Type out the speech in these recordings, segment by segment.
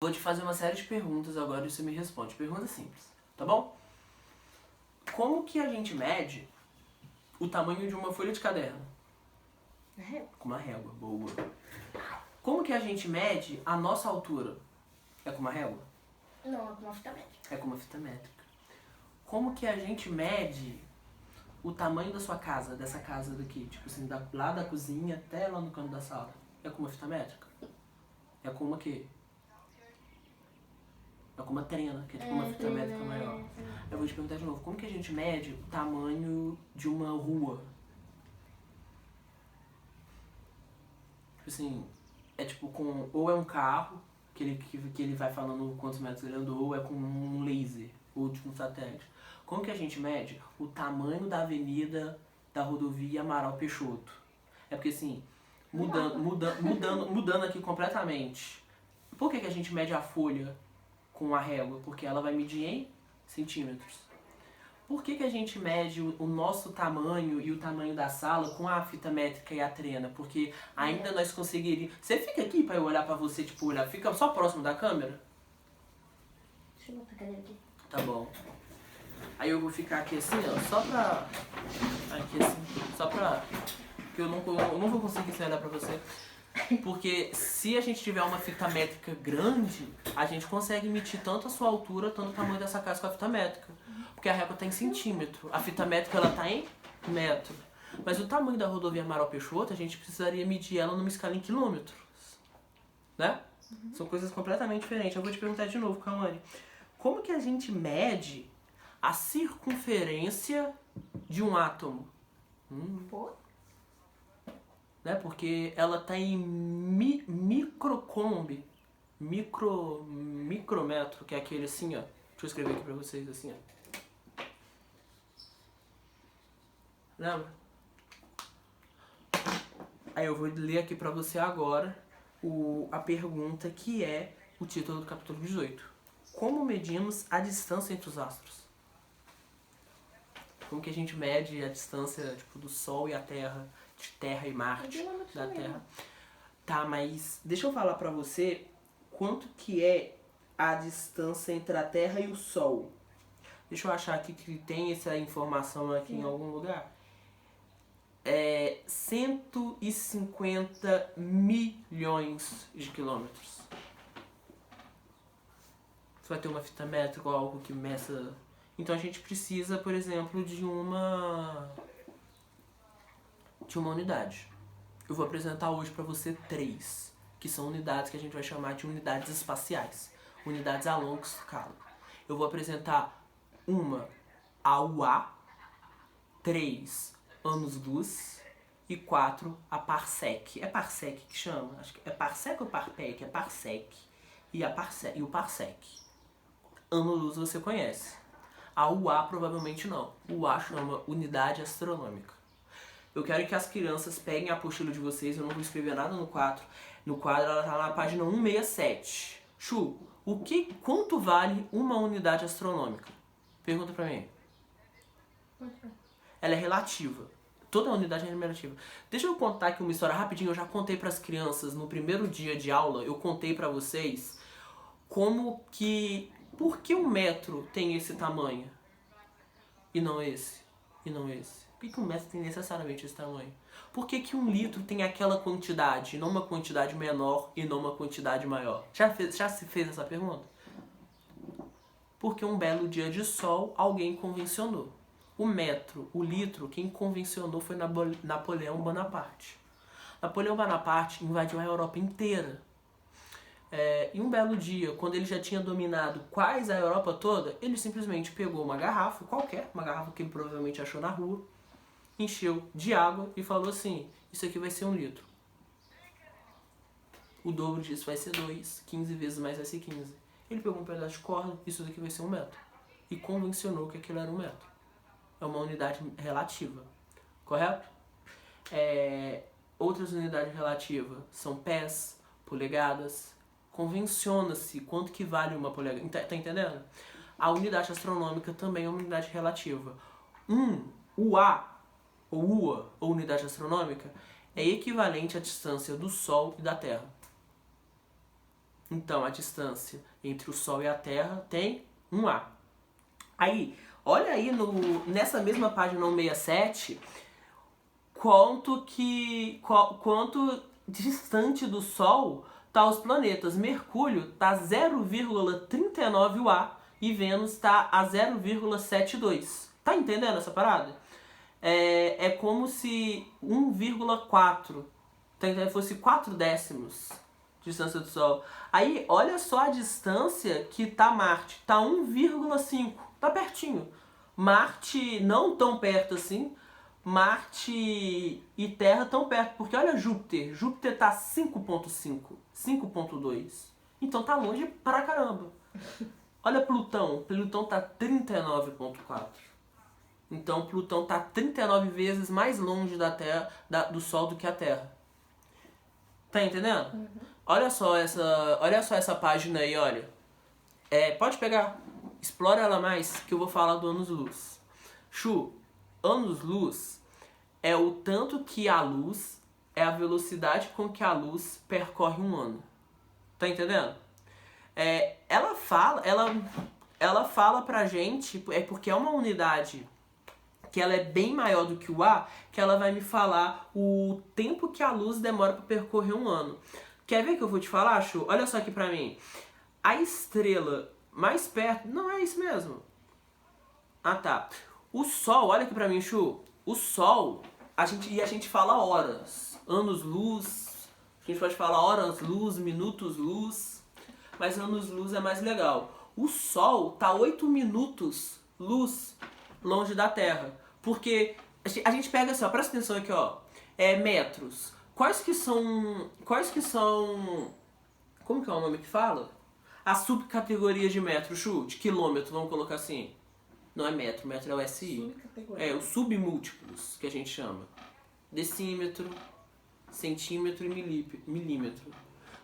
Vou te fazer uma série de perguntas agora e você me responde. Pergunta simples, tá bom? Como que a gente mede o tamanho de uma folha de caderno? Com uma régua, boa. Como que a gente mede a nossa altura? É com uma régua? Não, é com uma fita métrica. É com uma fita métrica. Como que a gente mede o tamanho da sua casa, dessa casa daqui? Tipo assim, lá da cozinha até lá no canto da sala. É com uma fita métrica? É com uma quê? É com uma trena, que é tipo uma fita métrica maior. Eu vou te perguntar de novo, como que a gente mede o tamanho de uma rua? Tipo assim, é tipo com... Ou é um carro, que ele vai falando quantos metros ele andou, ou é com um laser, ou tipo um satélite. Como que a gente mede o tamanho da avenida da rodovia Amaral Peixoto? É porque assim, mudando aqui completamente. Por que a gente mede a folha com a régua? Porque ela vai medir em centímetros. Por que a gente mede o nosso tamanho e o tamanho da sala com a fita métrica e a trena? Porque ainda nós conseguiríamos... Você fica aqui pra eu olhar pra você, tipo, olhar, fica só próximo da câmera? Deixa eu botar a cadeira aqui. Tá bom. Aí eu vou ficar aqui assim, ó, só pra... Aqui assim, só pra... Porque eu não vou conseguir olhar pra você. Porque se a gente tiver uma fita métrica grande, a gente consegue medir tanto a sua altura, tanto o tamanho dessa casa com a fita métrica. Porque a régua tá em centímetro, a fita métrica ela tá em metro. Mas o tamanho da rodovia Amaral Peixoto, a gente precisaria medir ela numa escala em quilômetros. Né? São coisas completamente diferentes. Eu vou te perguntar de novo, Kawane. Como que a gente mede a circunferência de um átomo? Pô, Né? Porque ela tá em microcomb, micrômetro, que é aquele assim, ó. Deixa eu escrever aqui pra vocês assim, ó. Lembra? Aí eu vou ler aqui pra você agora a pergunta que é o título do capítulo 18. Como medimos a distância entre os astros? Como que a gente mede a distância tipo, do Sol e a Terra, de Terra e Marte, da Terra? Tá, mas deixa eu falar pra você quanto que é a distância entre a Terra e o Sol. Deixa eu achar aqui que tem essa informação aqui em algum lugar. É 150 milhões de quilômetros. Você vai ter uma fita métrica ou algo que meça... Então a gente precisa, por exemplo, de uma unidade. Eu vou apresentar hoje para você 3, que são unidades que a gente vai chamar de unidades espaciais, unidades a longa escala. Eu vou apresentar uma, a UA, 3, anos-luz, e 4, a parsec. É parsec que chama? Acho que é parsec ou parpec? É parsec. E o parsec. Ano-luz você conhece. A UA provavelmente não. O UA chama unidade astronômica. Eu quero que as crianças peguem a apostila de vocês, eu não vou escrever nada no quadro. No quadro ela tá na página 167. Chu, quanto vale uma unidade astronômica? Pergunta pra mim. Ela é relativa. Toda unidade é relativa. Deixa eu contar aqui uma história rapidinho. Eu já contei para as crianças no primeiro dia de aula. Eu contei para vocês como que... Por que um metro tem esse tamanho? E não esse? E não esse? Por que um metro tem necessariamente esse tamanho? Por que um litro tem aquela quantidade, e não uma quantidade menor e não uma quantidade maior? Já se fez essa pergunta? Porque um belo dia de sol, alguém convencionou. O metro, o litro, quem convencionou foi Napoleão Bonaparte. Napoleão Bonaparte invadiu a Europa inteira. E um belo dia, quando ele já tinha dominado quase a Europa toda, ele simplesmente pegou uma garrafa, qualquer, uma garrafa que ele provavelmente achou na rua, encheu de água e falou assim, isso aqui vai ser 1 litro. O dobro disso vai ser 2, 15 vezes mais vai ser 15. Ele pegou um pedaço de corda, isso daqui vai ser 1 metro. E convencionou que aquilo era 1 metro. É uma unidade relativa, correto? Outras unidades relativas são pés, polegadas. Convenciona-se quanto que vale uma polegada. Tá entendendo? A unidade astronômica também é uma unidade relativa. UA, ou UA, ou unidade astronômica, é equivalente à distância do Sol e da Terra. Então, a distância entre o Sol e a Terra tem 1A. Aí, olha aí nessa mesma página 167, quanto distante do Sol tá os planetas. Mercúrio tá 0,39 UA e Vênus tá a 0,72. Tá entendendo essa parada? É como se 1,4 fosse 4 décimos de distância do Sol. Aí, olha só a distância que tá Marte. Tá 1,5. Tá pertinho. Marte não tão perto assim. Marte e Terra tão perto. Porque olha Júpiter. Júpiter tá 5,5. 5,2. Então tá longe pra caramba. Olha Plutão. Plutão tá 39,4. Então Plutão tá 39 vezes mais longe da Terra, do Sol do que a Terra. Tá entendendo? Uhum. Olha só essa página aí, olha. Pode pegar. Explora ela mais, que eu vou falar do anos-luz. Chu, anos-luz é o tanto que a luz é a velocidade com que a luz percorre um ano. Tá entendendo? Ela fala pra gente, porque é uma unidade que ela é bem maior do que o A, que ela vai me falar o tempo que a luz demora para percorrer um ano. Quer ver que eu vou te falar, Chu? Olha só aqui pra mim. A estrela mais perto... Não, é isso mesmo. Ah, tá. O Sol, olha aqui pra mim, Chu. O Sol, a gente fala horas. Anos-luz. A gente pode falar horas-luz, minutos-luz. Mas anos-luz é mais legal. O Sol tá 8 minutos-luz longe da Terra. Porque a gente pega assim, ó, presta atenção aqui, ó. Metros. Quais que são... Como que é o nome que fala? As subcategorias de metro, chute, quilômetro, vamos colocar assim. Não é metro, metro é o SI. Os submúltiplos, que a gente chama. Decímetro, centímetro e milímetro.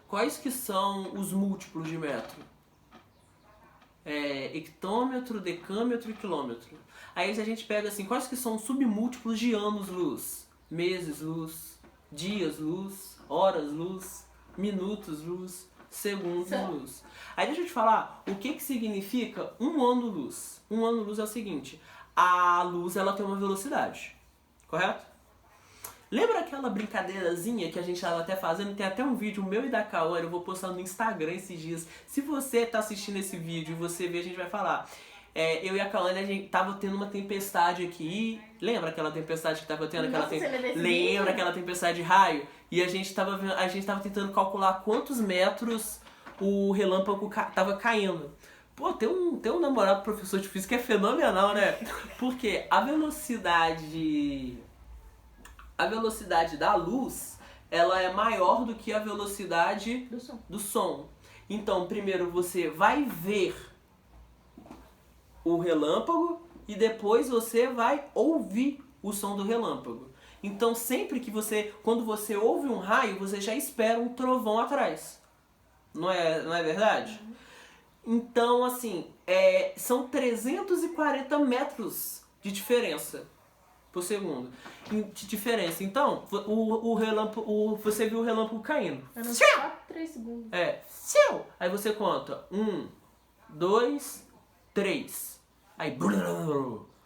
Quais que são os múltiplos de metro? Hectômetro, decâmetro e quilômetro. Aí a gente pega assim, quais que são os submúltiplos de anos-luz? Meses-luz, dias-luz, horas-luz, minutos-luz, segundos-luz. Aí deixa eu te falar o que significa um ano-luz. Um ano-luz é o seguinte, a luz ela tem uma velocidade, correto? Lembra aquela brincadeirazinha que a gente estava até fazendo? Tem até um vídeo meu e da Kaori, eu vou postar no Instagram esses dias. Se você tá assistindo esse vídeo e você vê, a gente vai falar. Eu e a Kaori, a gente tava tendo uma tempestade aqui. Lembra aquela tempestade que tava tendo? Lembra aquela tempestade de raio? E a gente tava tentando calcular quantos metros o relâmpago tava caindo. Pô, tem um namorado professor de física que é fenomenal, né? Porque a velocidade da luz, ela é maior do que a velocidade do som. Então, primeiro você vai ver o relâmpago e depois você vai ouvir o som do relâmpago. Então, sempre que quando você ouve um raio, você já espera um trovão atrás. Não é verdade? Uhum. Então, assim, são 340 metros de diferença por segundo. De diferença. Então, o relâmpago, você viu o relâmpago caindo. Era só 3 segundos. Aí você conta 1, 2, 3. Aí,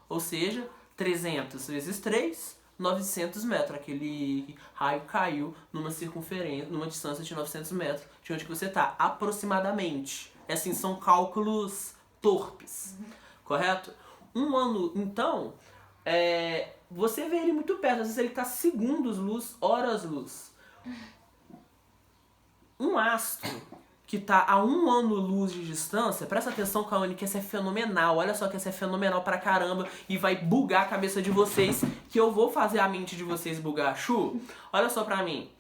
ou seja, 300 vezes 3, 900 metros. Aquele raio caiu numa circunferência, numa distância de 900 metros de onde você está, aproximadamente. Assim, são cálculos torpes, correto? Um ano, então, você vê ele muito perto, às vezes ele está segundos-luz, horas-luz. Um astro que está a 1 ano-luz de distância, presta atenção, Kaone, que essa é fenomenal, olha só que essa é fenomenal pra caramba e vai bugar a cabeça de vocês, que eu vou fazer a mente de vocês bugar. Chu, olha só pra mim.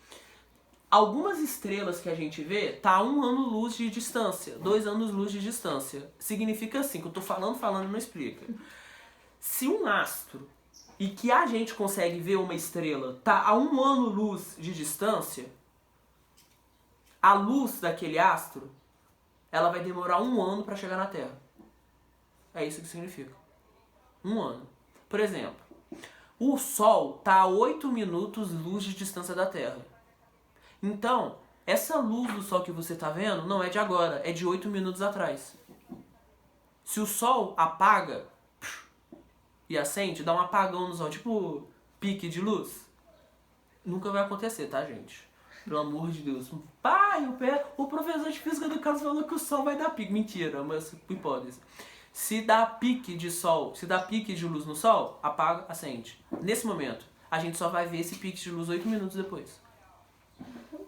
Algumas estrelas que a gente vê tá a 1 ano-luz de distância, 2 anos-luz de distância. Significa assim, que eu tô falando e não explica. Se um astro, e que a gente consegue ver uma estrela, tá a 1 ano-luz de distância, a luz daquele astro, ela vai demorar 1 ano para chegar na Terra. É isso que significa. 1 ano. Por exemplo, o Sol tá a 8 minutos luz de distância da Terra. Então, Essa luz do sol que você tá vendo não é de agora, é de 8 minutos atrás. Se o sol apaga e acende, dá um apagão no sol, tipo pique de luz, nunca vai acontecer, tá, gente? Pelo amor de Deus. Pai, o professor de física do caso falou que o sol vai dar pique. Mentira, mas hipótese. Se dá pique de sol, se dá pique de luz no sol, apaga, acende. Nesse momento, a gente só vai ver esse pique de luz 8 minutos depois.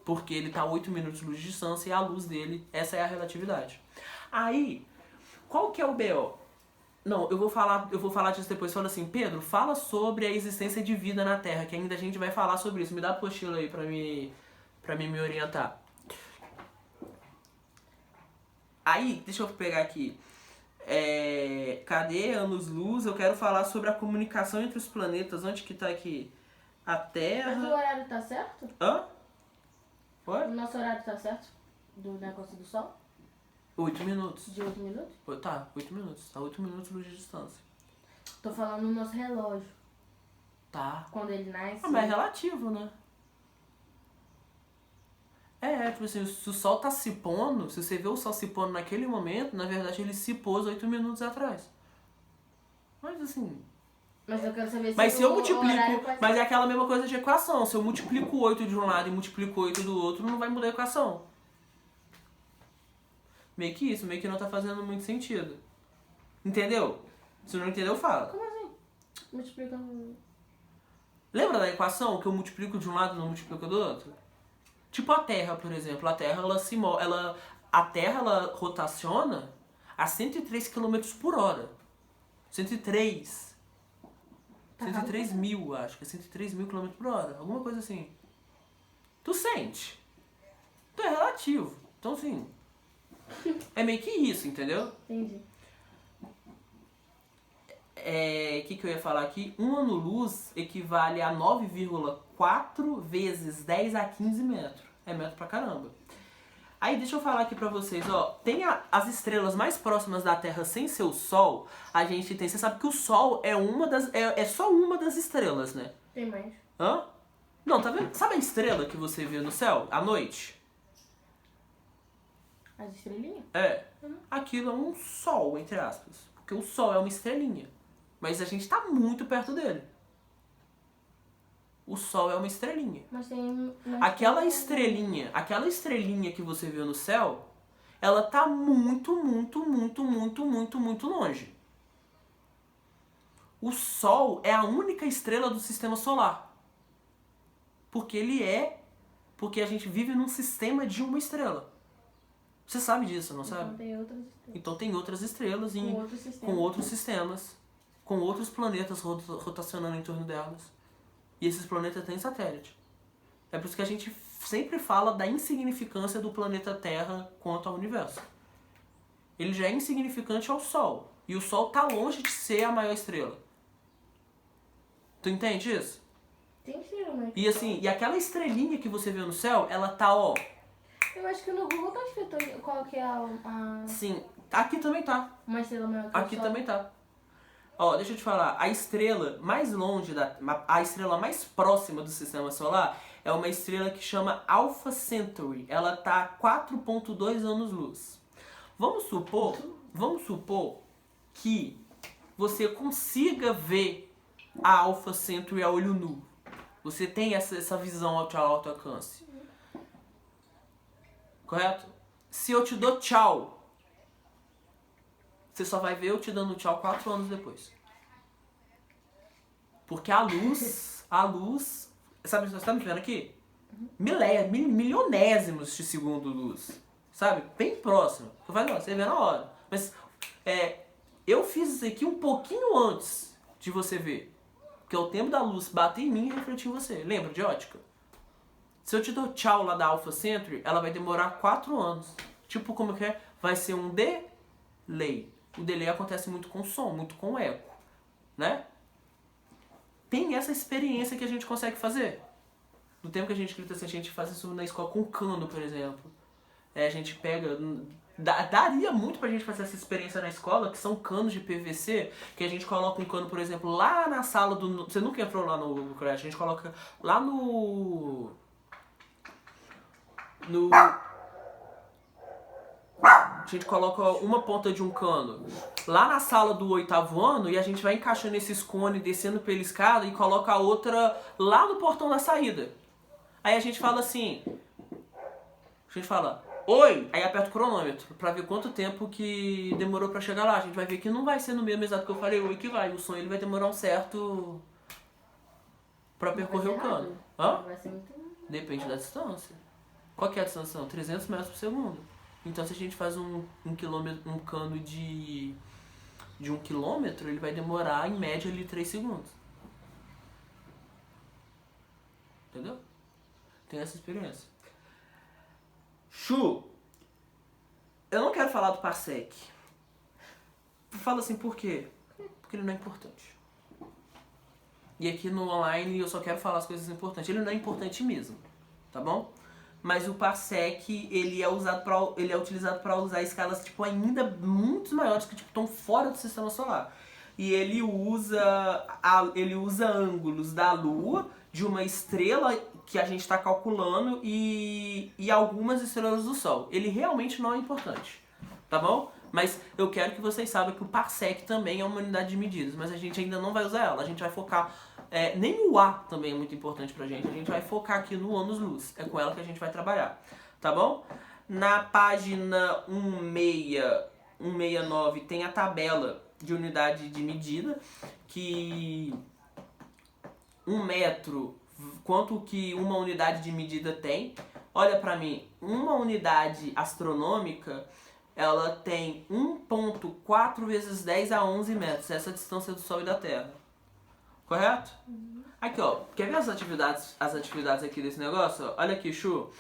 Porque ele tá a 8 minutos de luz de distância e a luz dele, essa é a relatividade. Aí, qual que é o BO? Não, eu vou falar disso depois. Fala assim, Pedro, fala sobre a existência de vida na Terra, que ainda a gente vai falar sobre isso. Me dá a apostila aí pra mim me orientar. Aí, deixa eu pegar aqui. Cadê anos-luz? Eu quero falar sobre a comunicação entre os planetas. Onde que tá aqui? A Terra... Mas o horário tá certo? Hã? Oi? O nosso horário tá certo? Do negócio do sol? 8 minutos. De 8 minutos? Tá, 8 minutos. Tá 8 minutos luz de distância. Tô falando no nosso relógio. Tá. Quando ele nasce. Mas é relativo, né? Tipo assim, se o sol tá se pondo, se você vê o sol se pondo naquele momento, na verdade ele se pôs 8 minutos atrás. Mas assim... Mas eu quero saber se Mas se eu o multiplico... horário pode- Mas é aquela mesma coisa de equação. Se eu multiplico 8 de um lado e multiplico 8 do outro, não vai mudar a equação. Meio que isso, meio que não tá fazendo muito sentido. Entendeu? Se não entendeu, fala. Como assim? Multiplicando... Lembra da equação que eu multiplico de um lado e não multiplico do outro? Tipo a Terra, por exemplo. A Terra, a Terra, ela rotaciona a 103 km por hora. 103. Tá 103 mil, acho que é 103 mil km por hora. Alguma coisa assim. Tu sente. Então é relativo. Então, assim... É meio que isso, entendeu? Entendi. O que eu ia falar aqui? Um ano-luz equivale a 9,4 vezes 10 a 15 metros. É metro pra caramba. Aí deixa eu falar aqui pra vocês, ó. Tem as estrelas mais próximas da Terra sem ser o Sol. A gente tem... Você sabe que o Sol é uma das... É só uma das estrelas, né? Tem mais. Hã? Não, tá vendo? Sabe a estrela que você vê no céu à noite? As estrelinhas? Aquilo é um sol, entre aspas. Porque o sol é uma estrelinha. Mas a gente tá muito perto dele. O sol é uma estrelinha. Mas tem... Aquela estrelinha que você vê no céu, ela tá muito, muito, muito, muito, muito, muito longe. O Sol é a única estrela do sistema solar. Porque a gente vive num sistema de uma estrela. Você sabe disso, não sabe? Então tem outras estrelas. Então tem outras estrelas com outros sistemas, com outros planetas rotacionando em torno delas. E esses planetas têm satélite. É por isso que a gente sempre fala da insignificância do planeta Terra quanto ao universo. Ele já é insignificante ao Sol. E o Sol tá longe de ser a maior estrela. Tu entende isso? Tem estrela, né? E assim, e aquela estrelinha que você vê no céu, ela tá, ó... Eu acho que no Google tá escrito qual que é a... Sim, aqui também tá. Uma estrela maior que o Aqui Sol. também tá. Ó, deixa eu te falar, a estrela mais longe, a estrela mais próxima do sistema solar é uma estrela que chama Alpha Centauri. Ela tá a 4,2 anos-luz. Vamos supor que você consiga ver a Alpha Centauri a olho nu. Você tem essa visão alto alcance. Correto? Se eu te dou tchau, você só vai ver eu te dando tchau 4 anos depois. Porque a luz, sabe, você tá me vendo aqui? Milionésimos de segundo luz. Sabe? Bem próximo. Você vê na hora. Mas eu fiz isso aqui um pouquinho antes de você ver. Porque é o tempo da luz bater em mim e refletir em você. Lembra de ótica? Se eu te dou tchau lá da Alpha Centauri, ela vai demorar 4 anos. Tipo, como que é? Vai ser um delay. O delay acontece muito com som, muito com eco. Né? Tem essa experiência que a gente consegue fazer. No tempo que a gente grita assim, a gente faz isso na escola com cano, por exemplo. A gente pega... Daria muito pra gente fazer essa experiência na escola, que são canos de PVC, que a gente coloca um cano, por exemplo, lá na sala do... Você nunca entrou lá no colégio, a gente coloca lá no A gente coloca uma ponta de um cano lá na sala do 8º ano e a gente vai encaixando esses cones, descendo pela escada e coloca a outra lá no portão da saída. Aí a gente fala assim... A gente fala, oi! Aí aperta o cronômetro pra ver quanto tempo que demorou pra chegar lá. A gente vai ver que não vai ser no mesmo exato que eu falei, oi que vai. O som ele vai demorar um certo... pra percorrer o cano. Hã? Vai ser muito... Depende da distância. Qual que é a distância? 300 metros por segundo. Então se a gente faz um cano de 1 quilômetro, ele vai demorar em média ali 3 segundos. Entendeu? Tem essa experiência. Chu, eu não quero falar do Parsec. Fala assim, por quê? Porque ele não é importante. E aqui no online eu só quero falar as coisas importantes. Ele não é importante mesmo, tá bom? Mas o Parsec, ele é utilizado para usar escalas tipo ainda muito maiores que tipo estão fora do sistema solar. E ele usa ângulos da Lua, de uma estrela que a gente está calculando e algumas estrelas do Sol. Ele realmente não é importante, tá bom? Mas eu quero que vocês saibam que o Parsec também é uma unidade de medidas, mas a gente ainda não vai usar ela. A gente vai focar... nem o A também é muito importante pra gente. A gente vai focar aqui no anos-luz. É com ela que a gente vai trabalhar, tá bom? Na página 169 tem a tabela de unidade de medida, que 1 metro, quanto que uma unidade de medida tem. Olha pra mim, uma unidade astronômica, ela tem 1.4 vezes 10 a 11 metros. Essa é a distância do Sol e da Terra. Correto? Aqui, ó. Quer ver as atividades aqui desse negócio? Olha aqui, Chu.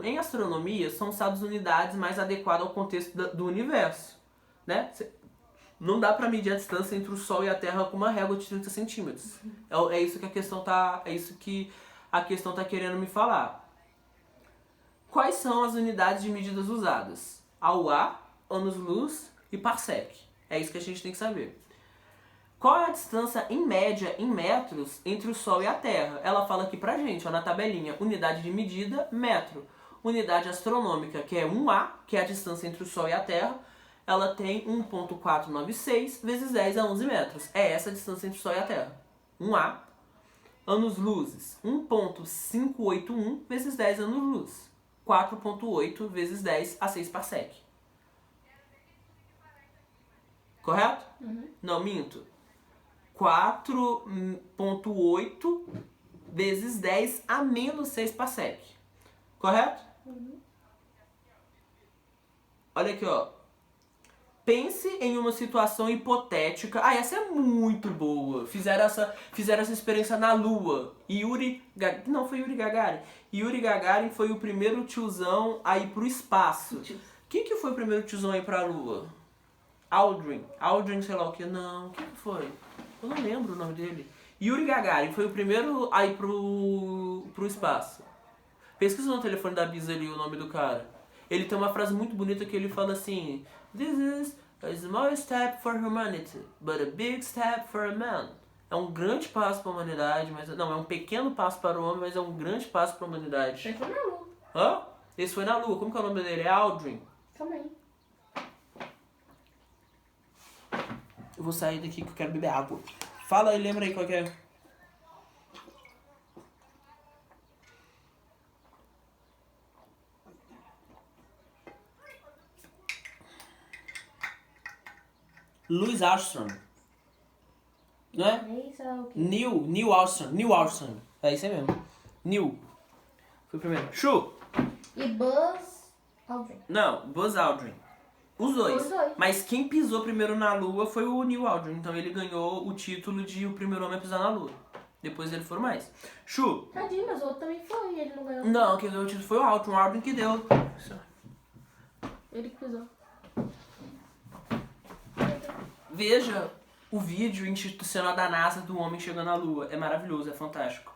Em astronomia, são usadas unidades mais adequadas ao contexto do universo. Né? Não dá pra medir a distância entre o Sol e a Terra com uma régua de 30 centímetros. É isso que a questão tá querendo me falar. Quais são as unidades de medidas usadas? AUA, anos-luz e parsec. É isso que a gente tem que saber. Qual é a distância em média, em metros, entre o Sol e a Terra? Ela fala aqui pra gente, ó, na tabelinha, unidade de medida, metro. Unidade astronômica, que é 1A, que é a distância entre o Sol e a Terra, ela tem 1.496 vezes 10 a 11 metros. É essa a distância entre o Sol e a Terra. 1A. Anos-luzes, 1.581 vezes 10 anos-luz. 4.8 vezes 10 a 6 parsec. Correto? Não, minto. 4.8 vezes 10 a menos 6 parsec. Correto? Olha aqui, ó. Pense em uma situação hipotética. Ah, essa é muito boa. Fizeram essa experiência na Lua. Não foi Yuri Gagarin. Yuri Gagarin foi o primeiro tiozão a ir pro espaço. Quem que foi o primeiro tiozão a ir pra Lua? Aldrin, sei lá o que. Não, quem que foi? Eu não lembro o nome dele. Yuri Gagarin foi o primeiro a ir pro espaço. Pesquisa no telefone da Bisa ali o nome do cara. Ele tem uma frase muito bonita que ele fala assim: This is a small step for humanity, but a big step for a man. É um grande passo para a humanidade, mas não, é um pequeno passo para o homem, mas é um grande passo para a humanidade. Ele foi na Lua. Hã? Esse foi na Lua. Como que é o nome dele? É Aldrin. Também. Eu vou sair daqui que eu quero beber água. Fala aí, lembra aí qual que é. Louis Armstrong. Não é? Isso é o quê? Neil Armstrong. É isso aí mesmo. Neil. Foi o primeiro. Chu. E Buzz Aldrin. Não, Buzz Aldrin. Os dois. Os dois. Mas quem pisou primeiro na Lua foi o Neil Aldrin. Então ele ganhou o título de o primeiro homem a pisar na Lua. Depois dele foram mais. Chu. Tadinho, mas o outro também foi. Ele não ganhou. Não, quem ganhou o título foi o Aldrin. O Aldrin que deu. Ele que pisou. Veja o vídeo institucional da NASA do homem chegando à Lua. É maravilhoso, é fantástico.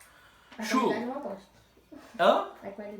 A Chu. qualidade é uma bosta. Hã? A qualidade